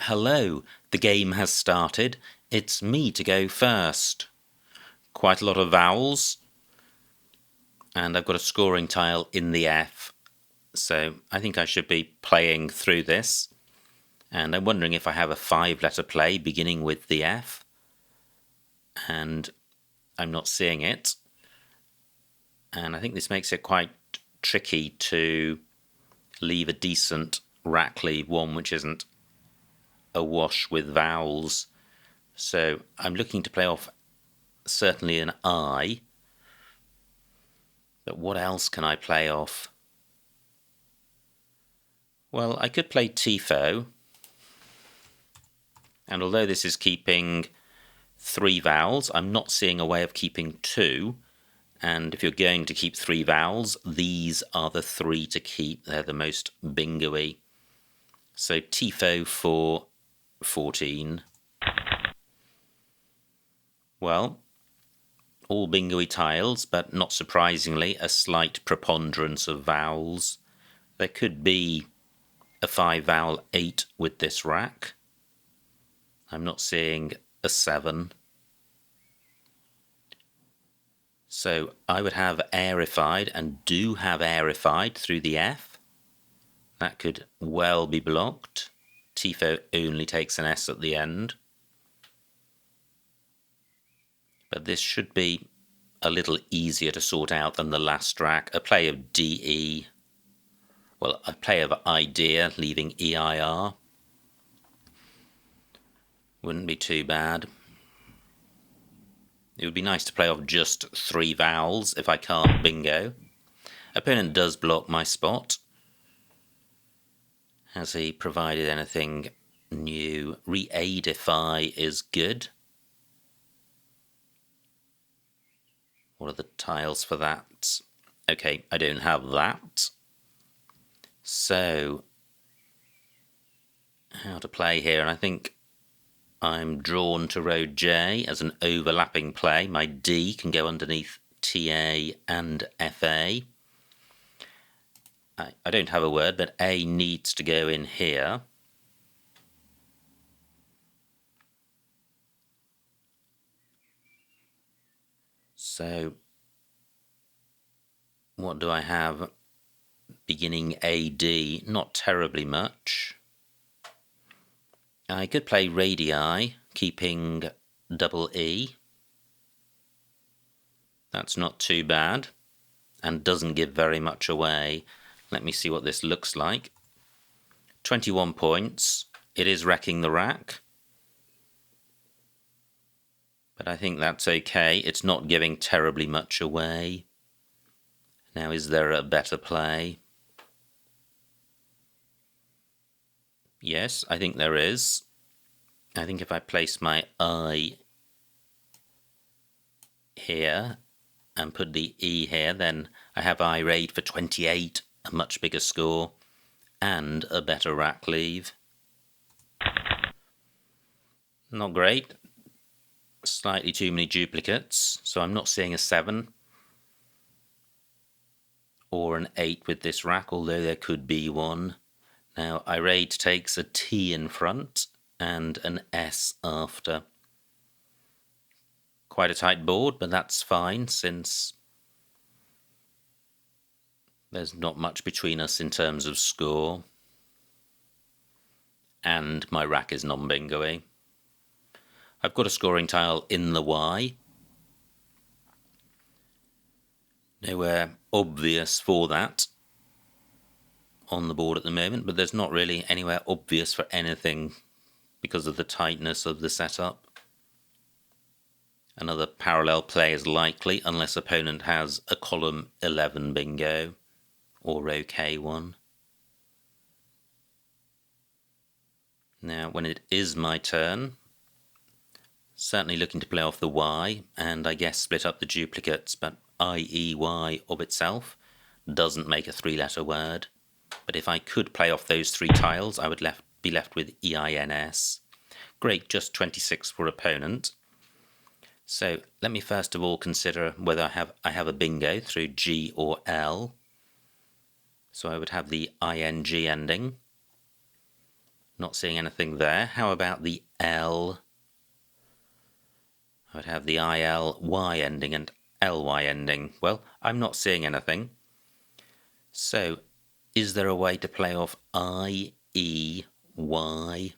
Hello, the game has started. It's me to go first. Quite a lot of vowels, and I've got a scoring tile in the F, so I think I should be playing through this. And I'm wondering if I have a 5-letter play beginning with the F, and I'm not seeing it. And I think this makes it quite tricky to leave a decent rack leave, one which isn't awash with vowels. So I'm looking to play off certainly an I, but what else can I play off? Well, I could play tifo, and although this is keeping 3 vowels, I'm not seeing a way of keeping 2, and if you're going to keep 3 vowels, these are the 3 to keep. They're the most bingo-y. So tifo for 14. Well, all bingo-y tiles, but not surprisingly, a slight preponderance of vowels. There could be a 5-vowel 8 with this rack. I'm not seeing a 7. So I would have aerified, and do have aerified through the F. That could well be blocked. Tifo only takes an S at the end. But this should be a little easier to sort out than the last rack. A play of DE. Well, a play of idea, leaving EIR. Wouldn't be too bad. It would be nice to play off just 3 vowels if I can't bingo. Opponent does block my spot. Has he provided anything new? Re-aidify is good. What are the tiles for that? Okay, I don't have that. So, how to play here? And I think I'm drawn to row J as an overlapping play. My D can go underneath TA and FA. I don't have a word, but A needs to go in here. So, what do I have beginning AD? Not terribly much. I could play radii, keeping double E. That's not too bad, and doesn't give very much away. Let me see what this looks like. 21 points. It is wrecking the rack, but I think that's okay. It's not giving terribly much away. Now, is there a better play? Yes, I think there is. I think if I place my I here and put the E here, then I have I raid for 28, a much bigger score, and a better rack leave. Not great. Slightly too many duplicates, so I'm not seeing a 7 or an 8 with this rack, although there could be one. Now, I raid takes a T in front and an S after. Quite a tight board, but that's fine since there's not much between us in terms of score. And my rack is non-bingo-y. I've got a scoring tile in the Y. Nowhere obvious for that on the board at the moment, but there's not really anywhere obvious for anything because of the tightness of the setup. Another parallel play is likely unless opponent has a column 11 bingo or row K1. Now, when it is my turn, certainly looking to play off the Y, and I guess split up the duplicates, but IEY of itself doesn't make a 3-letter word. But if I could play off those 3 tiles, I would be left with EINS. Great, just 26 for opponent. So let me first of all consider whether I have a bingo through G or L. So I would have the ING ending. Not seeing anything there. How about the L? I'd have the ILY ending and LY ending. Well, I'm not seeing anything. So, is there a way to play off I, E, Y?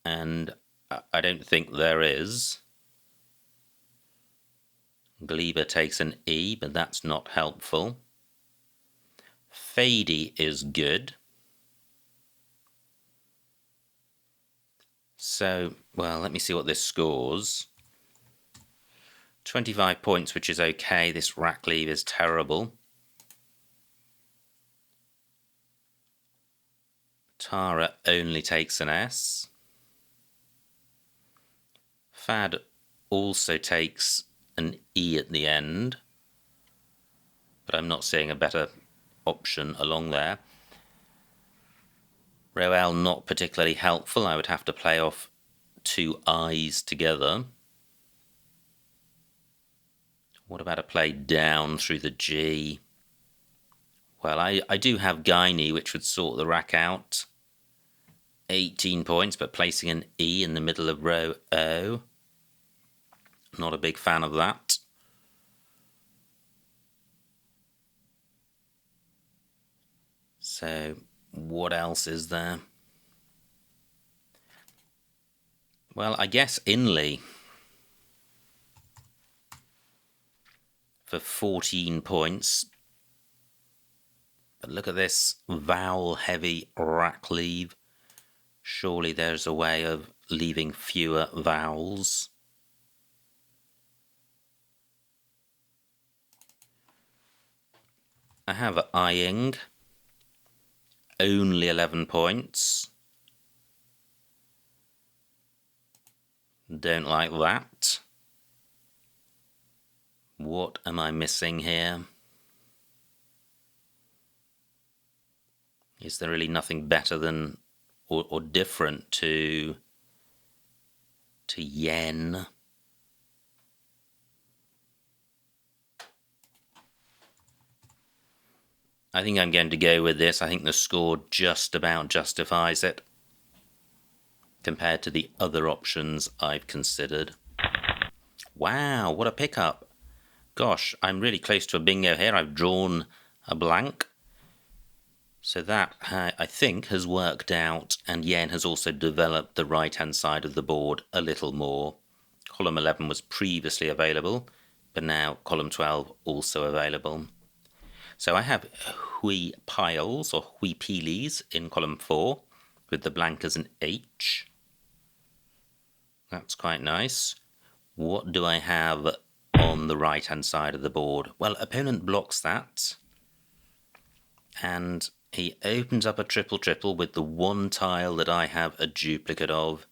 And I don't think there is. Gleba takes an E, but that's not helpful. Fady is good. So, well, let me see what this scores. 25 points, which is okay. This rack leave is terrible. Tara only takes an S. Fad also takes an E at the end, but I'm not seeing a better option along there. Roel not particularly helpful. I would have to play off two I's together. What about a play down through the G? Well, I do have Guiney, which would sort the rack out. 18 points, but placing an E in the middle of row O. Not a big fan of that. So, what else is there? Well, I guess Inley for 14 points. But look at this vowel-heavy rack leave. Surely there's a way of leaving fewer vowels. I have eyeing. Only 11 points. Don't like that. What am I missing here? Is there really nothing better than or different to yen? I think I'm going to go with this. I think the score just about justifies it compared to the other options I've considered. Wow, what a pickup. Gosh, I'm really close to a bingo here. I've drawn a blank. So that, I think, has worked out, and yen has also developed the right-hand side of the board a little more. Column 11 was previously available, but now column 12 also available. So I have hui piles, or hui peelies, in column 4, with the blank as an H. That's quite nice. What do I have on the right-hand side of the board? Well, opponent blocks that, and he opens up a triple-triple with the one tile that I have a duplicate of,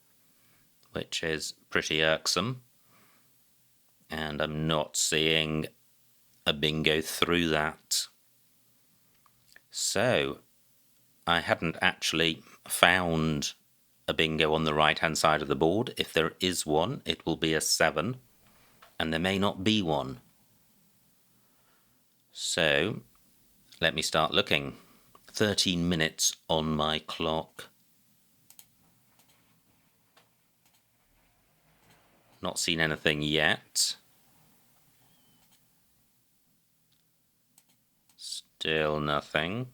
which is pretty irksome. And I'm not seeing a bingo through that. So, I hadn't actually found a bingo on the right-hand side of the board. If there is one, it will be a 7, and there may not be one. So, let me start looking. 13 minutes on my clock. Not seen anything yet. Still nothing.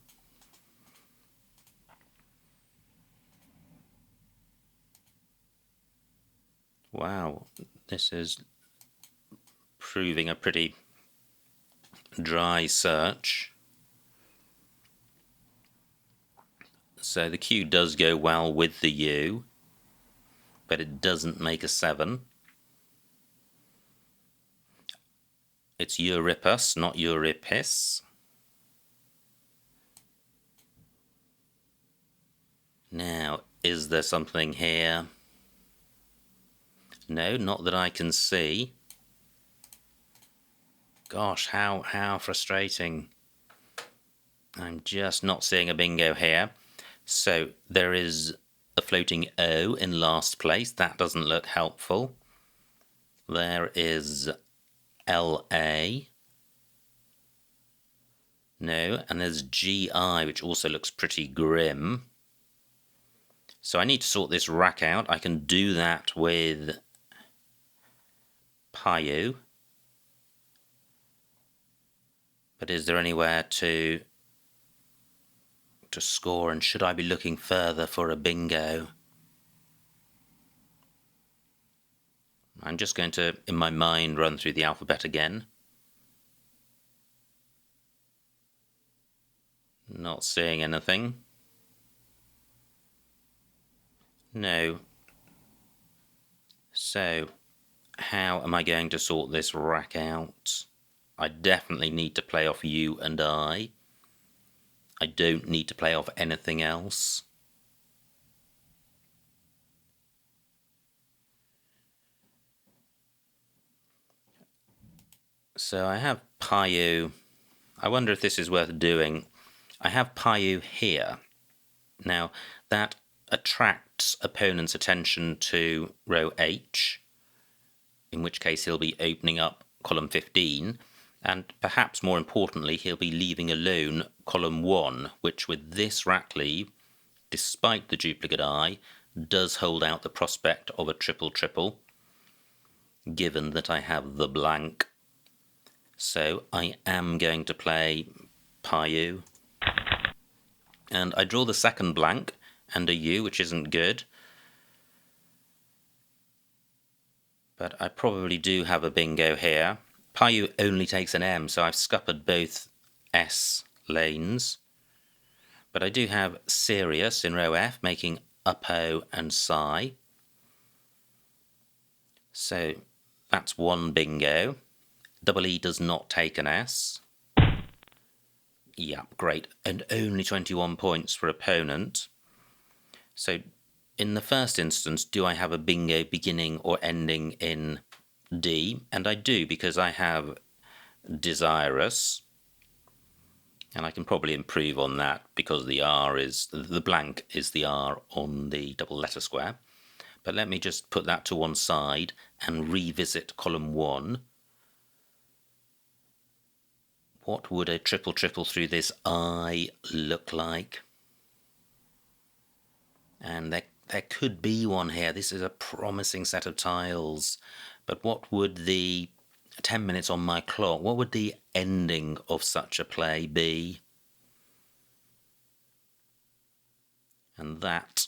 Wow, this is proving a pretty dry search. So the Q does go well with the U, but it doesn't make a 7. It's Euripus, not Euripis. Now, is there something here? No, not that I can see. Gosh, how frustrating. I'm just not seeing a bingo here. So there is a floating O in last place. That doesn't look helpful. There is LA. No, and there's GI, which also looks pretty grim. So I need to sort this rack out. I can do that with Payu. But is there anywhere to score, and should I be looking further for a bingo? I'm just going to, in my mind, run through the alphabet again. Not seeing anything. No. So, how am I going to sort this rack out? I definitely need to play off you and I. I don't need to play off anything else. So I have Payu. I wonder if this is worth doing. I have Payu here. Now, that attracts opponent's attention to row H, in which case he'll be opening up column 15, and perhaps more importantly, he'll be leaving alone column 1, which with this rack leave, despite the duplicate I, does hold out the prospect of a triple-triple, given that I have the blank. So I am going to play Payu. And I draw the second blank and a U, which isn't good. But I probably do have a bingo here. Payu only takes an M, so I've scuppered both S lanes. But I do have Sirius in row F, making Uppo and Psi. So that's one bingo. Double E does not take an S. Yep, great. And only 21 points for opponent. So in the first instance, do I have a bingo beginning or ending in D? And I do, because I have Desirous. And I can probably improve on that because the blank is the R on the double letter square. But let me just put that to one side and revisit column 1. What would a triple-triple through this I look like? And there could be one here. This is a promising set of tiles. But what would the 10 minutes on my clock, what would the ending of such a play be? And that,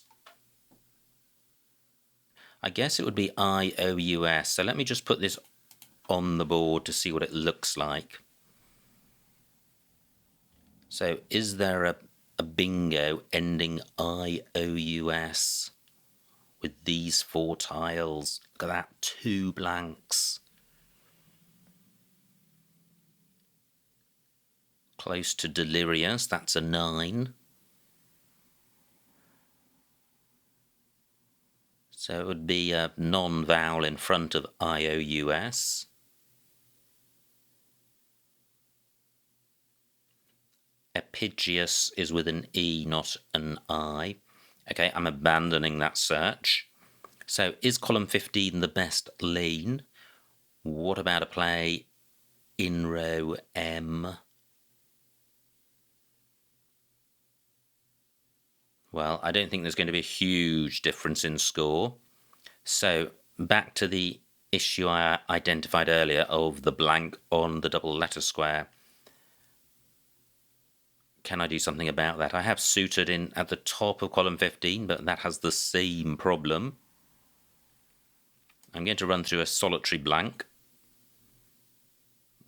I guess it would be IOUS. So let me just put this on the board to see what it looks like. So is there a bingo ending IOUS with these 4 tiles? Look at that, 2 blanks. Close to Delirious, that's a 9. So it would be a non-vowel in front of IOUS. Epigeus is with an E, not an I. Okay, I'm abandoning that search. So is column 15 the best lane? What about a play in row M? Well, I don't think there's going to be a huge difference in score. So back to the issue I identified earlier of the blank on the double letter square. Can I do something about that? I have suited in at the top of column 15, but that has the same problem. I'm going to run through a solitary blank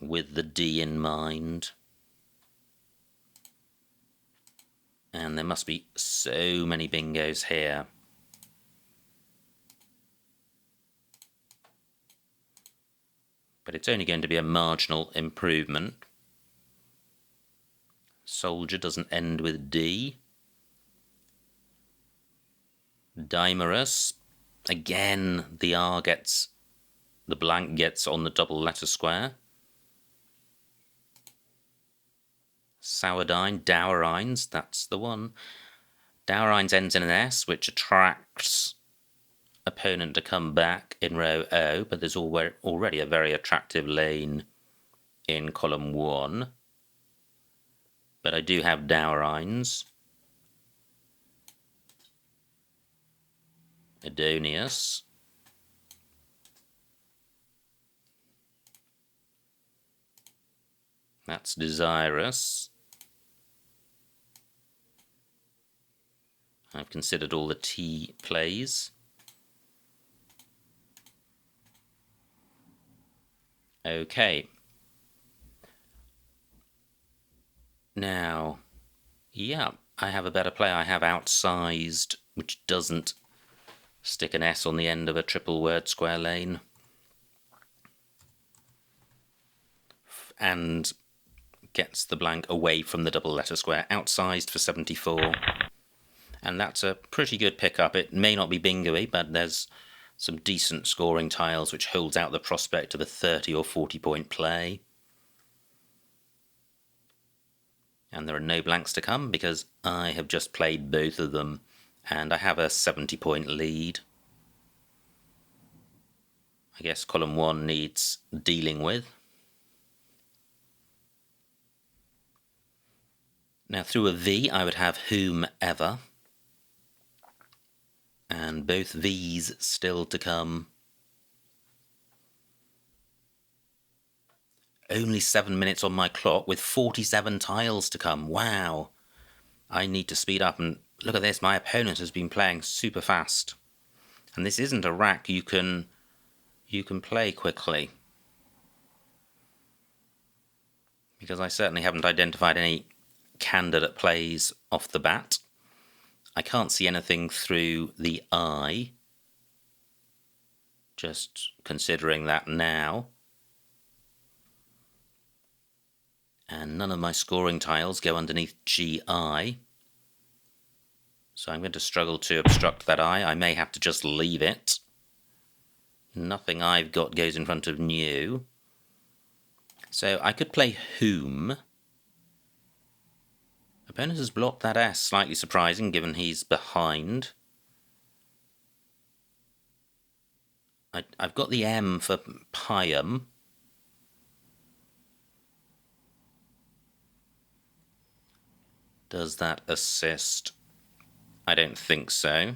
with the D in mind. And there must be so many bingos here. But it's only going to be a marginal improvement. Soldier doesn't end with D. Dimorous. Again, the R gets, the blank gets on the double letter square. Sourdine, Dowerines, that's the one. Dowerines ends in an S, which attracts opponent to come back in row O, but there's already a very attractive lane in column 1. but I do have Dowrines, Adonius, that's Desirous. I've considered all the T plays. Okay. Now, yeah, I have a better play. I have Outsized, which doesn't stick an S on the end of a triple word square lane. And gets the blank away from the double letter square. Outsized for 74. And that's a pretty good pickup. It may not be bingo-y, but there's some decent scoring tiles which holds out the prospect of a 30 or 40 point play. And there are no blanks to come because I have just played both of them and I have a 70 point lead. I guess column 1 needs dealing with. Now through a V I would have whomever. And both V's still to come. Only 7 minutes on my clock with 47 tiles to come. Wow. I need to speed up, and look at this, my opponent has been playing super fast. And this isn't a rack you can play quickly. Because I certainly haven't identified any candidate plays off the bat. I can't see anything through the eye. Just considering that now. And none of my scoring tiles go underneath GI. So I'm going to struggle to obstruct that eye. I may have to just leave it. Nothing I've got goes in front of new. So I could play whom. Opponent has blocked that S, slightly surprising given he's behind. I've got the M for Pyam. Does that assist? I don't think so.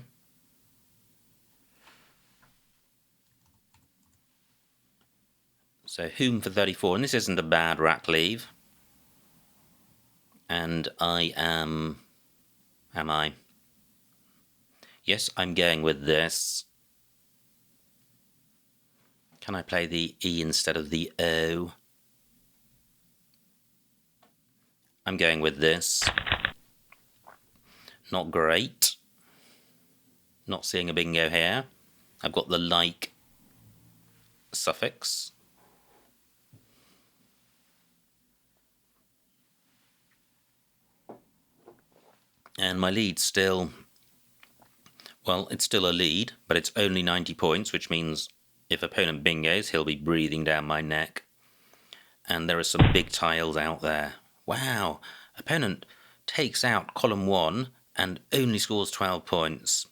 So whom for 34, and this isn't a bad rack leave. And I am I? Yes, I'm going with this. Can I play the E instead of the O? I'm going with this. Not great. Not seeing a bingo here. I've got the like suffix. And my lead's still, well, it's still a lead, but it's only 90 points, which means if opponent bingos, he'll be breathing down my neck. And there are some big tiles out there. Wow, opponent takes out column 1 and only scores 12 points.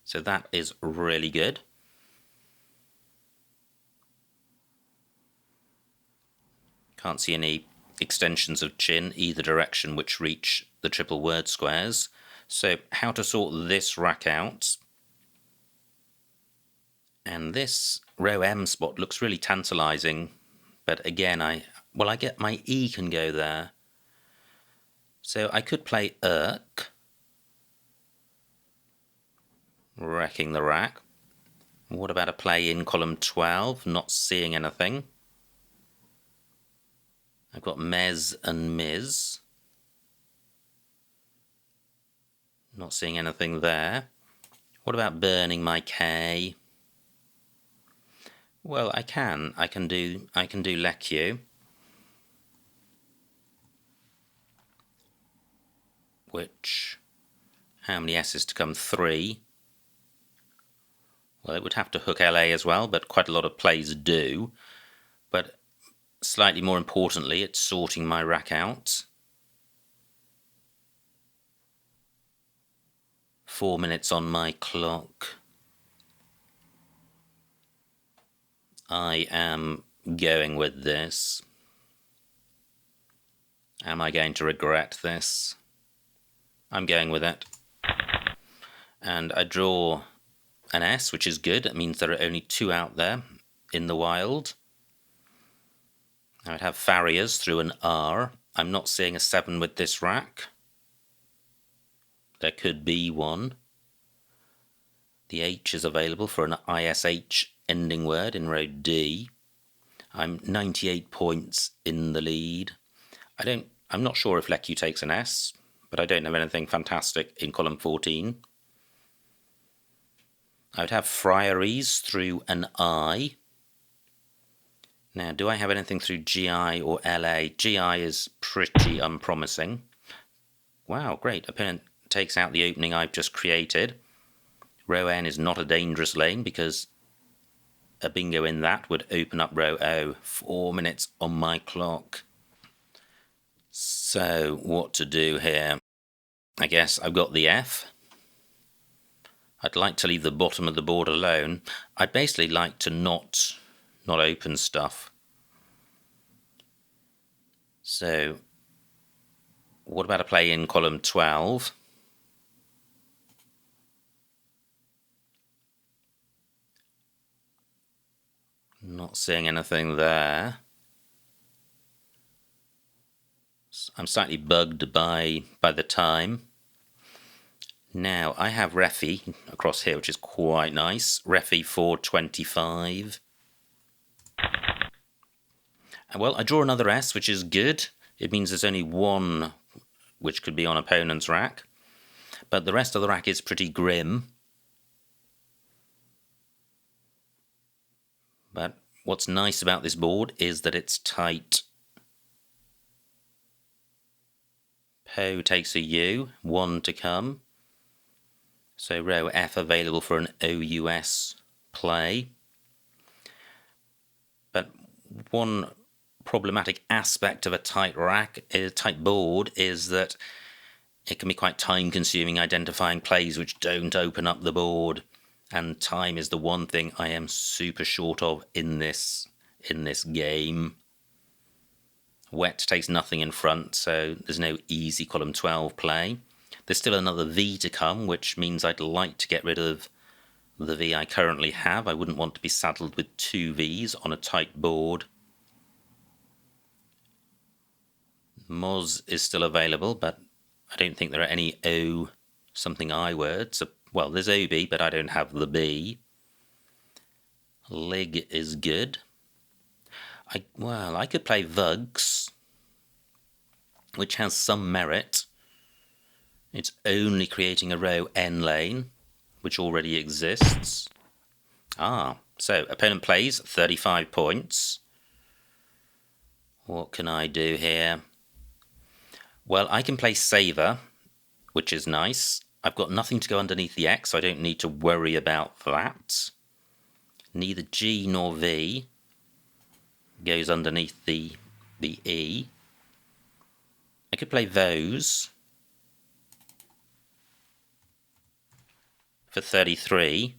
So that is really good. Can't see any extensions of chin either direction which reach the triple word squares. So how to sort this rack out. And this row M spot looks really tantalizing, but again I get my E can go there. So I could play Irk, wrecking the rack. What about a play in column 12? Not seeing anything. I've got Mez and Miz. Not seeing anything there. What about burning my K? Well, I can do Lecue. Which, how many S's to come? 3. Well, it would have to hook LA as well, but quite a lot of plays do. But slightly more importantly, it's sorting my rack out. 4 minutes on my clock. I am going with this. Am I going to regret this? I'm going with it. And I draw an S, which is good. It means there are only 2 out there in the wild. I would have farriers through an R. I'm not seeing a 7 with this rack. There could be one. The H is available for an ISH ending word in row D. I'm 98 points in the lead. I'm not sure if Lecu takes an S, but I don't know anything fantastic in column 14. I would have friaries through an I. Now, do I have anything through GI or LA? GI is pretty unpromising. Wow, great. Opponent takes out the opening I've just created. Row N is not a dangerous lane because a bingo in that would open up row O. 4 minutes on my clock. So, what to do here? I guess I've got the F. I'd like to leave the bottom of the board alone. I'd basically like to not open stuff. So, what about a play in column 12? Not seeing anything there. I'm slightly bugged by the time. Now, I have Refi across here, which is quite nice. Refi 425. Well, I draw another S, which is good. It means there's only one which could be on opponent's rack. But the rest of the rack is pretty grim. But what's nice about this board is that it's tight. Po takes a U, 1 to come. So row F available for an OUS play. But one problematic aspect of a tight rack, a tight board, is that it can be quite time consuming identifying plays which don't open up the board. And time is the one thing I am super short of in this game. Wet takes nothing in front, so there's no easy column 12 play. There's still another V to come, which means I'd like to get rid of the V I currently have. I wouldn't want to be saddled with 2 Vs on a tight board. Moz is still available, but I don't think there are any O something I words. Well, there's OB, but I don't have the B. Lig is good. I could play Vugs, which has some merit. It's only creating a row N lane, which already exists. So opponent plays 35 points. What can I do here? Well, I can play Saver, which is nice. I've got nothing to go underneath the X, so I don't need to worry about that. Neither G nor V goes underneath the E. I could play those for 33.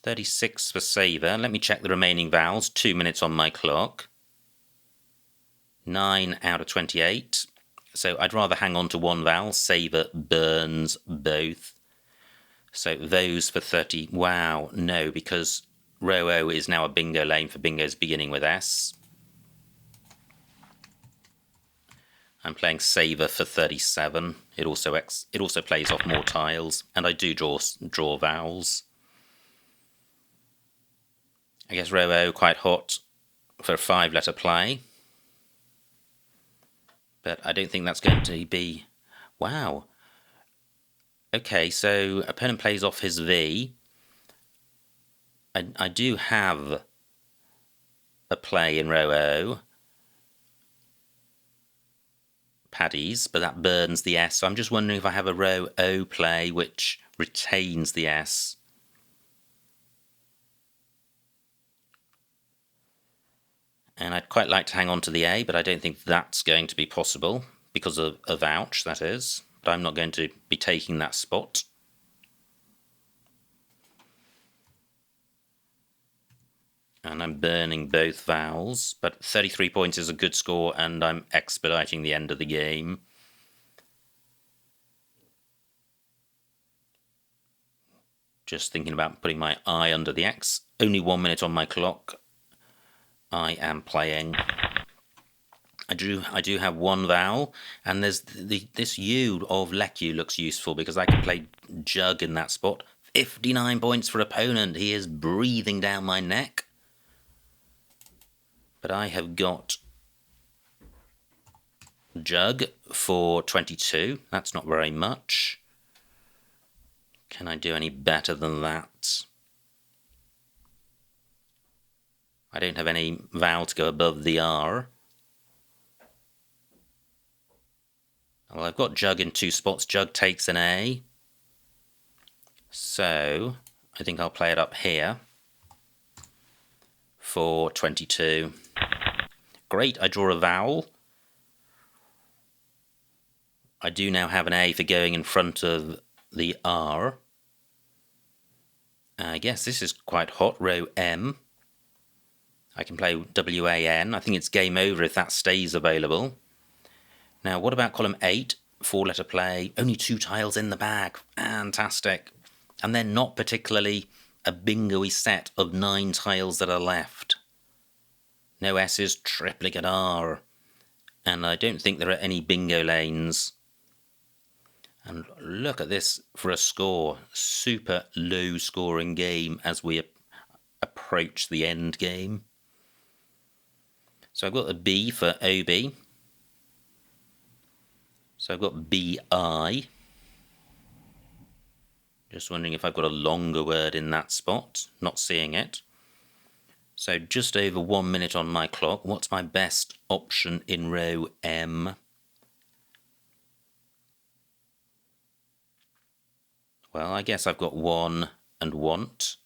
36 for Saver. Let me check the remaining vowels. 2 minutes on my clock. 9 out of 28. So I'd rather hang on to one vowel. Saver burns both. So those for 30. Wow, no, because row O is now a bingo lane for bingos beginning with S. I'm playing Saver for 37. It also plays off more tiles, and I do draw vowels. I guess row O quite hot for a 5-letter play. But I don't think that's going to be... Wow. Okay, so opponent plays off his V. I do have a play in row O. Paddies, but that burns the S. So I'm just wondering if I have a row O play which retains the S. And I'd quite like to hang on to the A, but I don't think that's going to be possible, because of a vouch, that is. But I'm not going to be taking that spot. And I'm burning both vowels, but 33 points is a good score, and I'm expediting the end of the game. Just thinking about putting my I under the X. Only 1 minute on my clock. I am playing. I do have one vowel, and there's this U of Leku looks useful because I can play Jug in that spot. 59 points for opponent. He is breathing down my neck. But I have got Jug for 22. That's not very much. Can I do any better than that? I don't have any vowel to go above the R. Well, I've got Jug in 2 spots. Jug takes an A. So I think I'll play it up here for 22. Great, I draw a vowel. I do now have an A for going in front of the R. I guess this is quite hot, row M. I can play WAN. I think it's game over if that stays available. Now, what about column 8? 4-letter play. Only 2 tiles in the bag. Fantastic. And then not particularly a bingo-y set of 9 tiles that are left. No S's, triplicate R. And I don't think there are any bingo lanes. And look at this for a score. Super low scoring game as we approach the end game. So I've got a B for OB. So I've got BI. Just wondering if I've got a longer word in that spot. Not seeing it. So just over 1 minute on my clock. What's my best option in row M? Well, I guess I've got one and want.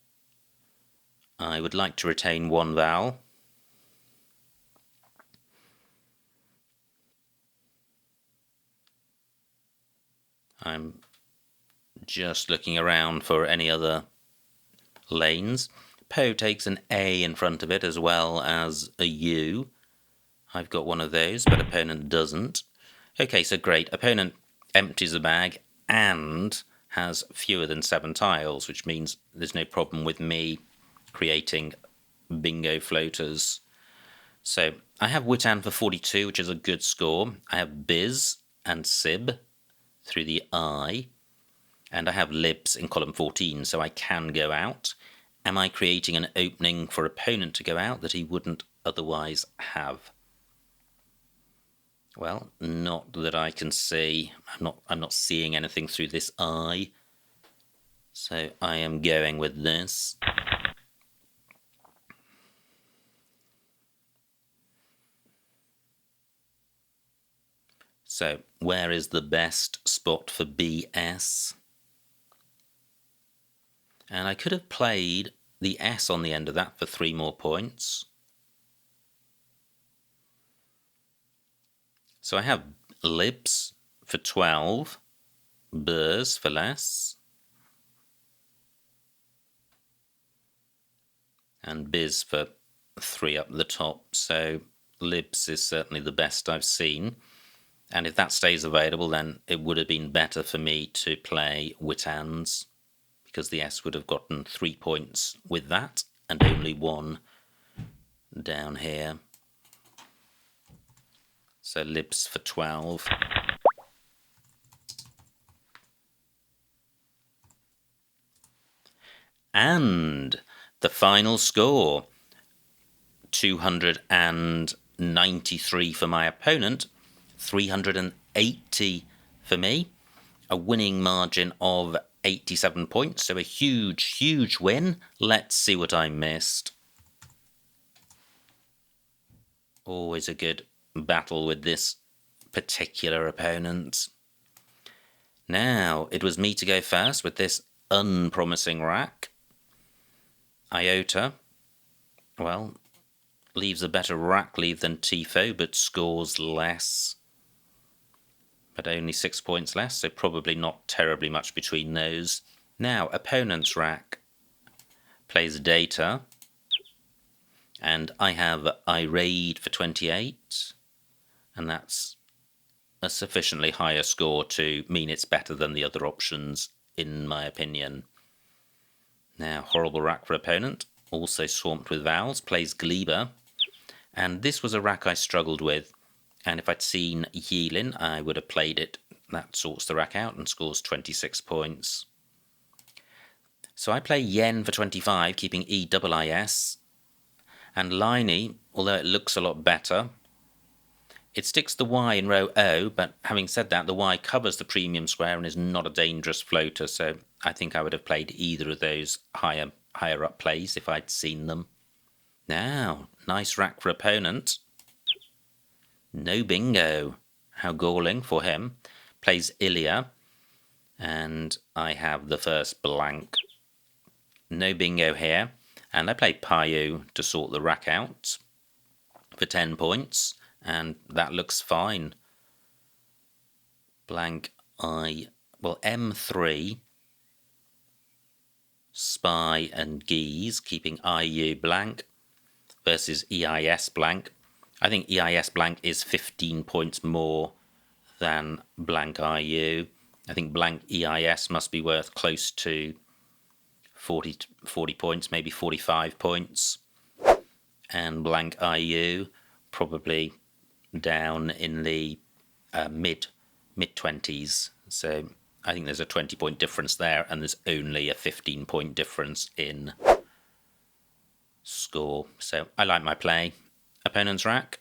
I would like to retain one vowel. I'm just looking around for any other lanes. Po takes an A in front of it as well as a U. I've got one of those, but opponent doesn't. Okay, so great. Opponent empties the bag and has fewer than 7 tiles, which means there's no problem with me creating bingo floaters. So I have Witan for 42, which is a good score. I have Biz and Sib through the I, and I have Libs in column 14, so I can go out. Am I creating an opening for opponent to go out that he wouldn't otherwise have? Well, not that I can see. I'm not seeing anything through this I. So I am going with this. So where is the best spot for BS? And I could have played the S on the end of that for 3 more points. So I have Libs for 12, Burs for less, and Biz for 3 up the top. So Libs is certainly the best I've seen. And if that stays available, then it would have been better for me to play Witans, because the S would have gotten 3 points with that, and only 1 down here. So Libs for 12. And the final score, 293 for my opponent, 380 for me. A winning margin of 87 points, so a huge, huge win. Let's see what I missed. Always a good battle with this particular opponent. Now, it was me to go first with this unpromising rack. Iota, well, leaves a better rack leave than Tifo, but scores less. But only 6 points less, so probably not terribly much between those. Now, opponent's rack plays data. And I have I raid for 28, and that's a sufficiently higher score to mean it's better than the other options, in my opinion. Now, horrible rack for opponent, also swamped with vowels, plays Gleba, and this was a rack I struggled with, and if I'd seen Yelin, I would have played it. That sorts the rack out and scores 26 points. So I play Yen for 25, keeping EIIS, and Liney, although it looks a lot better, it sticks the Y in row O, but having said that, the Y covers the premium square and is not a dangerous floater, so I think I would have played either of those higher up plays if I'd seen them. Now, nice rack for opponent. No bingo. How galling for him. Plays Ilya, and I have the first blank. No bingo here, and I play Payu to sort the rack out for 10 points, and that looks fine. Blank M3, Spy and Geese, keeping IU blank, versus EIS blank. I think EIS blank is 15 points more than blank IU. I think blank EIS must be worth close to 40 points, maybe 45 points. And blank IU probably down in the mid-20s. So I think there's a 20-point difference there, and there's only a 15-point difference in score. So I like my play. Opponent's rack.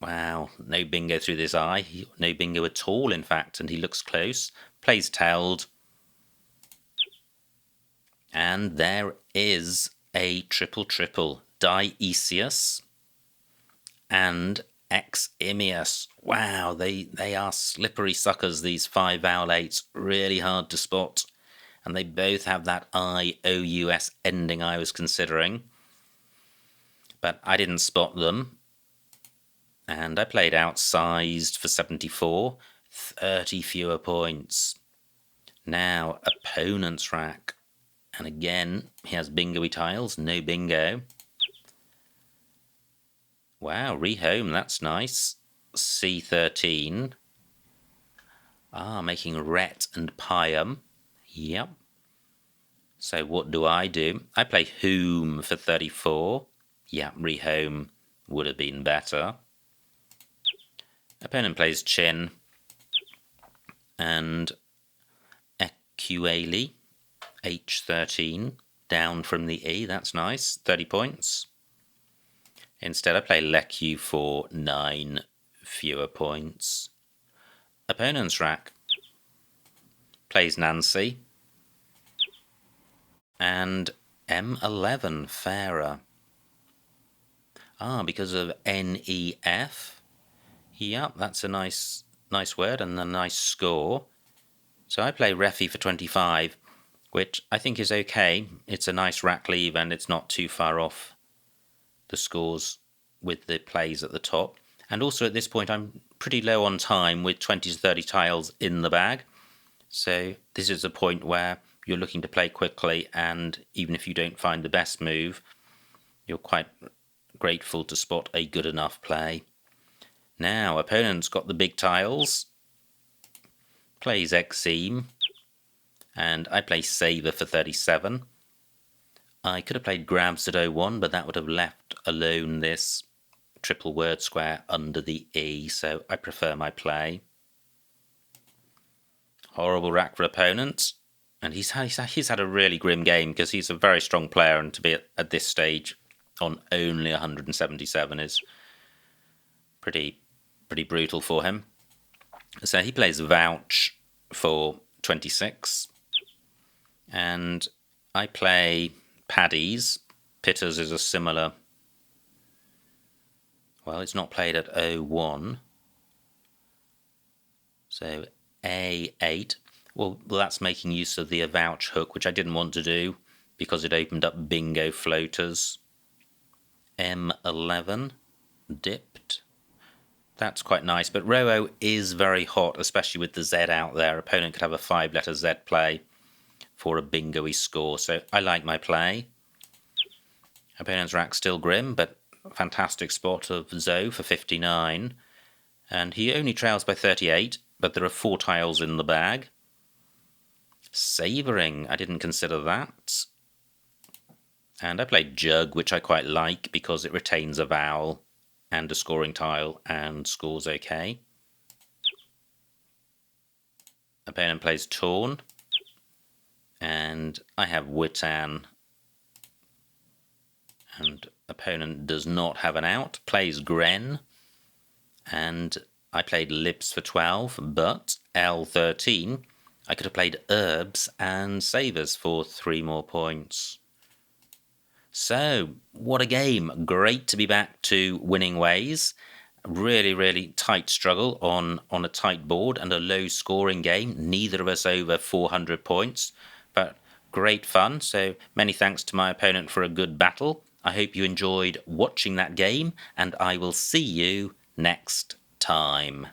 Wow, no bingo through this eye. No bingo at all, in fact, and he looks close. Plays Teld. And there is a triple. Dionysius and Eximius. Wow, they are slippery suckers, these 5 vowel 8s. Really hard to spot. And they both have that IOUS ending I was considering. But I didn't spot them. And I played outsized for 74. 30 fewer points. Now, opponent's rack. And again, he has bingo-y tiles, no bingo. Wow, rehome, that's nice. C13. Making Ret and Pium. Yep. So what do? I play Whom for 34. Yep, rehome would have been better. Opponent plays Chin. And Equali. H13, down from the E, that's nice, 30 points. Instead I play Lecu for 9 fewer points. Opponent's rack. Plays Nancy. And M11, fairer. Because of NEF. Yep, that's a nice word and a nice score. So I play Refi for 25. Which I think is okay. It's a nice rack leave and it's not too far off the scores with the plays at the top. And also at this point I'm pretty low on time with 20 to 30 tiles in the bag. So this is a point where you're looking to play quickly, and even if you don't find the best move, you're quite grateful to spot a good enough play. Now, opponent's got the big tiles. Plays Exime. And I play Saver for 37. I could have played Grabs at 01, but that would have left alone this triple word square under the E, so I prefer my play. Horrible rack for opponent. And he's had a really grim game because he's a very strong player, and to be at this stage on only 177 is pretty brutal for him. So he plays Vouch for 26. And I play Paddy's. Pitters is a similar... Well, it's not played at 01. So A8. Well, that's making use of the Avouch hook, which I didn't want to do because it opened up bingo floaters. M11. Dipped. That's quite nice, but row is very hot, especially with the Z out there. Opponent could have a 5-letter Z play for a bingo-y score, so I like my play. Opponent's rack still grim, but fantastic spot of Zoe for 59. And he only trails by 38, but there are 4 tiles in the bag. Savouring, I didn't consider that. And I played Jug, which I quite like because it retains a vowel and a scoring tile and scores okay. Opponent plays Torn, and I have Witan, and opponent does not have an out, plays Gren, and I played Lips for 12, but L13, I could have played Herbs and Savers for 3 more points. So, what a game. Great to be back to winning ways. Really, really tight struggle on a tight board and a low scoring game. Neither of us over 400 points, but great fun. So many thanks to my opponent for a good battle. I hope you enjoyed watching that game, and I will see you next time.